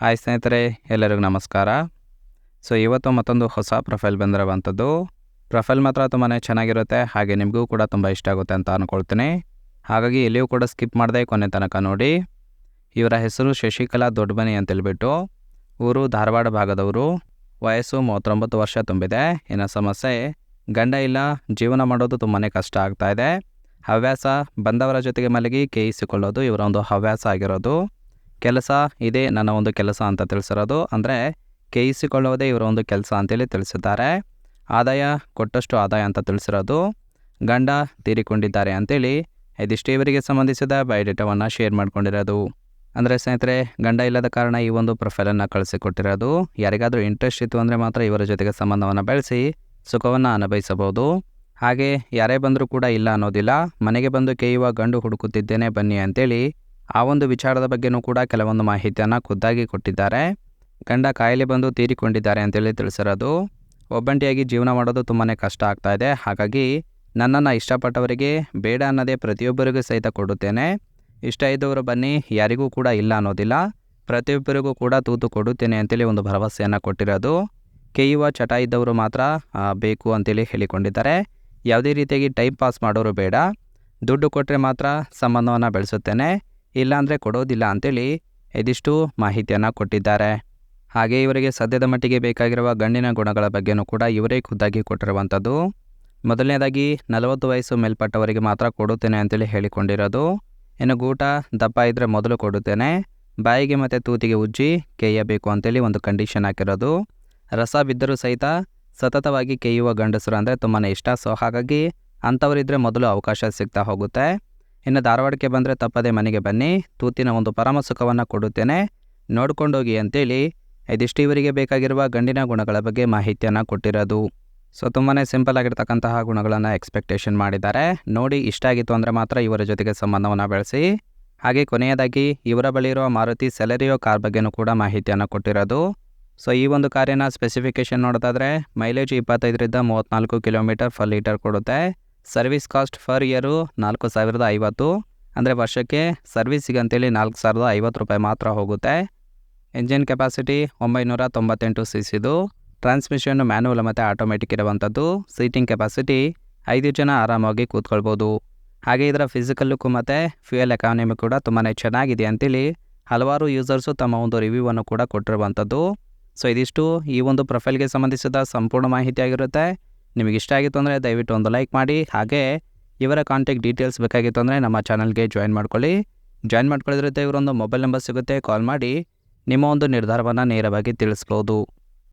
Hi ಸ್ನೇಹಿತರೆ, ಎಲ್ಲರಿಗೂ ನಮಸ್ಕಾರ. ಇವತ್ತು ಮತ್ತೊಂದು ಹೊಸ ಪ್ರೊಫೈಲ್ ಬಂದಿರುವಂಥದ್ದು. ಪ್ರೊಫೈಲ್ ಮಾತ್ರ ತುಂಬಾ ಚೆನ್ನಾಗಿರುತ್ತೆ, ಹಾಗೆ ನಿಮಗೂ ಕೂಡ ತುಂಬ ಇಷ್ಟ ಆಗುತ್ತೆ ಅಂತ ಅಂದ್ಕೊಳ್ತೀನಿ. ಹಾಗಾಗಿ ಎಲ್ಲಿಯೂ ಕೂಡ ಸ್ಕಿಪ್ ಮಾಡದೆ ಕೊನೆ ತನಕ ನೋಡಿ. ಇವರ ಹೆಸರು ಶಶಿಕಲಾ ದೊಡ್ಡಮನಿ ಅಂತೇಳ್ಬಿಟ್ಟು, ಊರು ಧಾರವಾಡ ಭಾಗದವರು, ವಯಸ್ಸು 39 ವರ್ಷ ತುಂಬಿದೆ. ಇನ್ನು ಸಮಸ್ಯೆ ಗಂಡ ಇಲ್ಲ, ಜೀವನ ಮಾಡೋದು ತುಂಬಾ ಕಷ್ಟ ಆಗ್ತಾಯಿದೆ. ಹವ್ಯಾಸ ಬಂದವರ ಜೊತೆಗೆ ಮಲಗಿ ಕೇಯಿಸಿಕೊಳ್ಳೋದು ಇವರ ಒಂದು ಹವ್ಯಾಸ ಆಗಿರೋದು. ಕೆಲಸ ಇದೇ ನನ್ನ ಒಂದು ಕೆಲಸ ಅಂತ ತಿಳಿಸಿರೋದು, ಅಂದರೆ ಕೇಯಿಸಿಕೊಳ್ಳುವುದೇ ಇವರ ಒಂದು ಕೆಲಸ ಅಂತೇಳಿ ತಿಳಿಸಿದ್ದಾರೆ. ಆದಾಯ ಕೊಟ್ಟಷ್ಟು ಆದಾಯ ಅಂತ ತಿಳಿಸಿರೋದು. ಗಂಡ ತೀರಿಕೊಂಡಿದ್ದಾರೆ ಅಂತೇಳಿ ಇದಿಷ್ಟು ಇವರಿಗೆ ಸಂಬಂಧಿಸಿದ ಬಯೋಡೇಟಾವನ್ನು ಶೇರ್ ಮಾಡ್ಕೊಂಡಿರೋದು. ಅಂದರೆ ಸ್ನೇಹಿತರೆ, ಗಂಡ ಇಲ್ಲದ ಕಾರಣ ಈ ಒಂದು ಪ್ರೊಫೈಲನ್ನು ಕಳಿಸಿಕೊಟ್ಟಿರೋದು. ಯಾರಿಗಾದರೂ ಇಂಟ್ರೆಸ್ಟ್ ಇತ್ತು ಅಂದರೆ ಮಾತ್ರ ಇವರ ಜೊತೆಗೆ ಸಂಬಂಧವನ್ನು ಬೆಳೆಸಿ ಸುಖವನ್ನು ಅನುಭವಿಸಬಹುದು. ಹಾಗೆ ಯಾರೇ ಬಂದರೂ ಕೂಡ ಇಲ್ಲ ಅನ್ನೋದಿಲ್ಲ. ಮನೆಗೆ ಬಂದು ಕೇಯುವ ಗಂಡು ಹುಡುಕುತ್ತಿದ್ದೇನೆ ಬನ್ನಿ ಅಂತೇಳಿ ಆ ಒಂದು ವಿಚಾರದ ಬಗ್ಗೆನೂ ಕೂಡ ಕೆಲವೊಂದು ಮಾಹಿತಿಯನ್ನು ಖುದ್ದಾಗಿ ಕೊಟ್ಟಿದ್ದಾರೆ. ಗಂಡ ಕಾಯಿಲೆ ಬಂದು ತೀರಿಕೊಂಡಿದ್ದಾರೆ ಅಂತೇಳಿ ತಿಳಿಸಿರೋದು. ಒಬ್ಬಂಟಿಯಾಗಿ ಜೀವನ ಮಾಡೋದು ತುಂಬಾ ಕಷ್ಟ ಆಗ್ತಾಯಿದೆ. ಹಾಗಾಗಿ ನನ್ನನ್ನು ಇಷ್ಟಪಟ್ಟವರಿಗೆ ಬೇಡ ಅನ್ನೋದೇ ಪ್ರತಿಯೊಬ್ಬರಿಗೂ ಸಹಿತ ಕೊಡುತ್ತೇನೆ. ಇಷ್ಟ ಇದ್ದವರು ಬನ್ನಿ, ಯಾರಿಗೂ ಕೂಡ ಇಲ್ಲ ಅನ್ನೋದಿಲ್ಲ. ಪ್ರತಿಯೊಬ್ಬರಿಗೂ ಕೂಡ ತೂತು ಕೊಡುತ್ತೇನೆ ಅಂತೇಳಿ ಒಂದು ಭರವಸೆಯನ್ನು ಕೊಟ್ಟಿರೋದು. ಕೇಯುವ ಚಟ ಇದ್ದವರು ಮಾತ್ರ ಬೇಕು ಅಂತೇಳಿ ಹೇಳಿಕೊಂಡಿದ್ದಾರೆ. ಯಾವುದೇ ರೀತಿಯಾಗಿ ಟೈಮ್ ಪಾಸ್ ಮಾಡೋರು ಬೇಡ, ದುಡ್ಡು ಕೊಟ್ಟರೆ ಮಾತ್ರ ಸಂಬಂಧವನ್ನು ಬೆಳೆಸುತ್ತೇನೆ, ಇಲ್ಲಾಂದರೆ ಕೊಡೋದಿಲ್ಲ ಅಂತೇಳಿ ಇದಿಷ್ಟು ಮಾಹಿತಿಯನ್ನು ಕೊಟ್ಟಿದ್ದಾರೆ. ಹಾಗೆ ಇವರಿಗೆ ಸದ್ಯದ ಮಟ್ಟಿಗೆ ಬೇಕಾಗಿರುವ ಗಂಡಿನ ಗುಣಗಳ ಬಗ್ಗೆನೂ ಕೂಡ ಇವರೇ ಖುದ್ದಾಗಿ ಕೊಟ್ಟಿರುವಂಥದ್ದು. ಮೊದಲನೇದಾಗಿ 40 ವಯಸ್ಸು ಮೇಲ್ಪಟ್ಟವರಿಗೆ ಮಾತ್ರ ಕೊಡುತ್ತೇನೆ ಅಂತೇಳಿ ಹೇಳಿಕೊಂಡಿರೋದು. ಇನ್ನು ಗೂಟ ದಪ್ಪ ಇದ್ದರೆ ಮೊದಲು ಕೊಡುತ್ತೇನೆ, ಬಾಯಿಗೆ ಮತ್ತು ತೂತಿಗೆ ಉಜ್ಜಿ ಕೇಯಬೇಕು ಅಂತೇಳಿ ಒಂದು ಕಂಡೀಷನ್ ಹಾಕಿರೋದು. ರಸ ಬಿದ್ದರೂ ಸಹಿತ ಸತತವಾಗಿ ಕೇಯುವ ಗಂಡಸರು ಅಂದರೆ ತುಂಬಾ ಇಷ್ಟ. ಹಾಗಾಗಿ ಅಂಥವರಿದ್ದರೆ ಮೊದಲು ಅವಕಾಶ ಸಿಗ್ತಾ ಹೋಗುತ್ತೆ. ಇನ್ನು ಧಾರವಾಡಕ್ಕೆ ಬಂದರೆ ತಪ್ಪದೆ ಮನೆಗೆ ಬನ್ನಿ, ತೂತಿನ ಒಂದು ಪರಮ ಸುಖವನ್ನು ಕೊಡುತ್ತೇನೆ, ನೋಡ್ಕೊಂಡೋಗಿ ಅಂತೇಳಿ ಇದಿಷ್ಟು ಇವರಿಗೆ ಬೇಕಾಗಿರುವ ಗಂಡಿನ ಗುಣಗಳ ಬಗ್ಗೆ ಮಾಹಿತಿಯನ್ನು ಕೊಟ್ಟಿರೋದು. ತುಂಬಾ ಸಿಂಪಲ್ ಆಗಿರ್ತಕ್ಕಂತಹ ಗುಣಗಳನ್ನು ಎಕ್ಸ್ಪೆಕ್ಟೇಷನ್ ಮಾಡಿದ್ದಾರೆ. ನೋಡಿ ಇಷ್ಟ ಆಗಿತ್ತು ಅಂದರೆ ಮಾತ್ರ ಇವರ ಜೊತೆಗೆ ಸಂಬಂಧವನ್ನು ಬೆಳೆಸಿ. ಹಾಗೆ ಕೊನೆಯದಾಗಿ ಇವರ ಬಳಿ ಇರುವ ಮಾರುತಿ ಸೆಲೆರಿಯೋ ಕಾರ್ ಬಗ್ಗೆನೂ ಕೂಡ ಮಾಹಿತಿಯನ್ನು ಕೊಟ್ಟಿರೋದು. ಈ ಒಂದು ಕಾರಿನ ಸ್ಪೆಸಿಫಿಕೇಷನ್ ನೋಡೋದಾದರೆ ಮೈಲೇಜ್ 25ರಿಂದ 34 ಕಿಲೋಮೀಟರ್ ಪರ್ ಲೀಟರ್ ಕೊಡುತ್ತೆ. ಸರ್ವಿಸ್ ಕಾಸ್ಟ್ ಫರ್ ಇಯರು 4050, ಅಂದರೆ ವರ್ಷಕ್ಕೆ ಸರ್ವಿಸಿಗೆ ಅಂತೇಳಿ 4050 ರೂಪಾಯಿ ಮಾತ್ರ ಹೋಗುತ್ತೆ. Engine capacity 998 cc. Transmission manual ಮತ್ತು ಆಟೋಮೆಟಿಕ್ ಇರುವಂಥದ್ದು. ಸೀಟಿಂಗ್ ಕೆಪಾಸಿಟಿ 5 ಜನ ಆರಾಮಾಗಿ ಕೂತ್ಕೊಳ್ಬೋದು. ಹಾಗೆ ಇದರ ಫಿಸಿಕಲ್ ಲುಕ್ ಮತ್ತು ಫ್ಯೂಯಲ್ ಎಕಾನಮಿ ಕೂಡ ತುಂಬಾ ಚೆನ್ನಾಗಿದೆ ಅಂತೇಳಿ ಹಲವಾರು ಯೂಸರ್ಸು ತಮ್ಮ ಒಂದು ರಿವ್ಯೂವನ್ನು ಕೂಡ ಕೊಟ್ಟಿರುವಂಥದ್ದು. ಇದಿಷ್ಟು ಈ ಒಂದು ಪ್ರೊಫೈಲ್ಗೆ ಸಂಬಂಧಿಸಿದ ಸಂಪೂರ್ಣ ಮಾಹಿತಿ ಆಗಿರುತ್ತೆ. ನಿಮಗೆ ಇಷ್ಟ ಆಗಿತ್ತು ಅಂದರೆ ದಯವಿಟ್ಟು ಒಂದು ಲೈಕ್ ಮಾಡಿ. ಹಾಗೆ ಇವರ ಕಾಂಟ್ಯಾಕ್ಟ್ ಡೀಟೇಲ್ಸ್ ಬೇಕಾಗಿತ್ತು ಅಂದರೆ ನಮ್ಮ ಚಾನಲ್ಗೆ ಜಾಯಿನ್ ಮಾಡ್ಕೊಳ್ಳಿ. ಜಾಯಿನ್ ಮಾಡ್ಕೊಳ್ಳೋದ್ರಿಂದ ಇವರೊಂದು ಮೊಬೈಲ್ ನಂಬರ್ ಸಿಗುತ್ತೆ, ಕಾಲ್ ಮಾಡಿ ನಿಮ್ಮ ಒಂದು ನಿರ್ಧಾರವನ್ನು ನೇರವಾಗಿ ತಿಳಿಸ್ಬೋದು.